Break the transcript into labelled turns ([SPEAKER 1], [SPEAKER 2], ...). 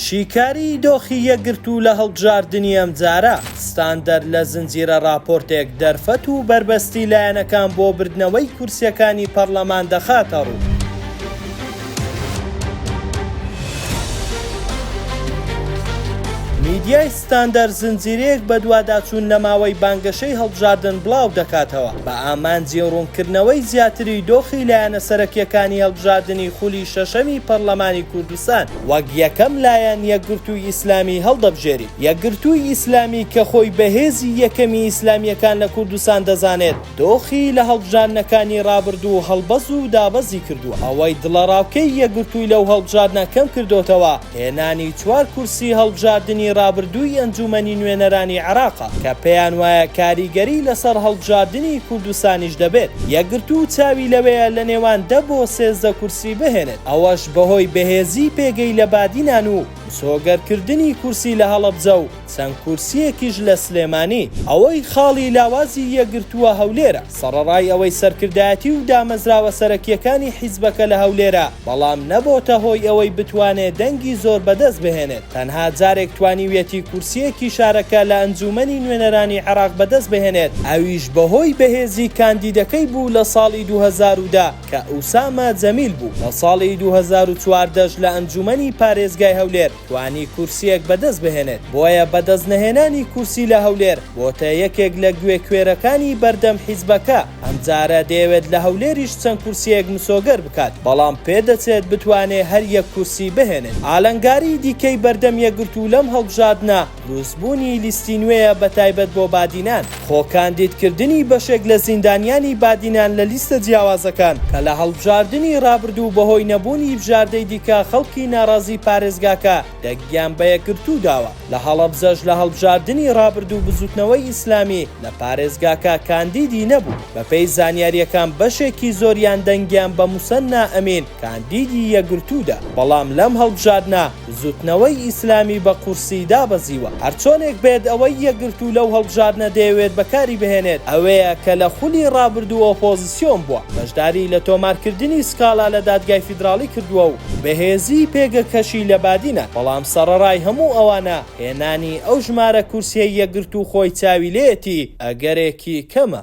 [SPEAKER 1] شیکاری دۆخی یەکگرتوو لە هەڵبژاردننی ئەمجارە ستاندەر لە زنجیرە راپۆرتێک دەرفەت و بربەستی لایەنەکان بۆ بردنەوەی کورسیەکانی پەرلەمان دەخاتە ڕوو. میدیای ستاندەر زنجیرەیەک بە دوواداچوون لە ماوەی بانگەشەی هەڵبژاردن بڵاو دەکاتەوە بە ئامانجی ڕوونکردنەوەی زیاتری دۆخی لایەنە سەرەکیەکانی هەڵبژاردننی خولی شەشەمی پەرلەمانی کوردستان وەک یەکەم لایەن یەکگرتووی ئیسلامی هەڵدەبژێری. یەکگرتووی ئیسلامی کە خۆی بەهێزی یەکەمی ئیسلامیەکان لە کوردستان دەزانێت دۆخی لە هەڵبژاردنەکانی ڕابردوو هەڵبەز و دابەزی کردووە. ئەوەی دڵەڕاوکەی یەکگرتووی لەو هەڵبژاردنە کەم کردوتەوە هێنانی 4 کورسی هەڵبژاردننی ڕابردووی ئەنجومەنی نوێنەرانی عێراقە کە پێیان وایە کاریگەری لەسەر هەڵبژاردننی کوردستانیش دەبێت. یەکگرتوو چاوی لەوەیە لە نێوان 10 بۆ 13 کورسی بهێنێت، ئەوەش بەهۆی بەهێزی پێگەی لە بادینان و سۆگەرکردنی کورسی لە هەڵەبجە و چەند کورسیەکیش لە سلێمانی. ئەوەی خاڵی لاوازی یەکگرتووە هەولێرە سەرەڕای ئەوەی سەرکردایەتی و دامەزراوە سەرەکیەکانی حیزبەکە لە هەولێرە، بەڵام نەبۆتە هۆی ئەوەی بتوانێت دەنگی زۆر بەدەست بهێنێت. تەنها جارێک توانیویەتی کورسیەکی شارەکە لە ئەنجومەنی نوێنەرانی عێراق بەدەست بهێنێت، ئەویش بەهۆی بەهێزی کاندیدەکەی بوو لە ساڵی 2010 کە ئوسامە جەمیل بوو. لە ساڵی 2014 لە ئەنجومەنی پارێزگای هەولێر توانی کورسیەک بەدەست بهێنێت. بۆیە بەدەست نەهێنانی کورسی لە هەولێر بۆتە یەکێک لە گوێ کوێرەکانی بەردەم حیزبەکە. ئەمجارە دەیەوێت لە هەولێریش چەند کورسیەک مسۆگەر بکات، بەڵام پێدەچێت بتوانێت هەر یەک کورسی بهێنێت. ئالەنگاری دیکەی بەردەم یەکگرتوو لەم هەڵبژاردنە دروستبوونی لیستی نوێیە بەتایبەت بۆ بادینان. خۆکاندیدکردنی بەشێک لە زیندانیانی بادینان لە لیستە جیاوازەکان کە لە هەڵبژاردننی ڕابردوو بەهۆی نەبوونی بژاردەی دیکە خەڵکی ناڕازی پارێزگاکە دەگیان بە یەکگرتوو داوە. لە هەڵەبجەش لە هەڵبژاردننی ڕابردوو بزوتنەوەی ئیسلامی لە پارێزگاکە کاندیدی نەبوو. بەپێی زانیاریەکان بەشێکی زۆریان دەنگیان بە موسەنا ئەمین کاندیدی یەکگرتوودا، بەڵام لەم هەڵبژاردنە بزوتنەوەی ئیسلامی بە قورسی دابەزیوە. هەرچۆنێک بێت ئەوەی یەکگرتوو لەو هەڵبژاردنە دەیەوێت بەکاری بهێنێت ئەوەیە کە لە خولی ڕابردوو ئۆپۆزیسیۆن بووە، بەشداری لە تۆمارکردنی سکاڵا لە دادگای فیدراڵی کردووە و بەهێزی پێگەکەشی لە بادینە. بەڵام سەرەڕای هەموو ئەوانە هێنانی ئەو ژمارە کورسیە یەکگرتوو خۆی چاوی لێتی ئەگەرێکی کەمە.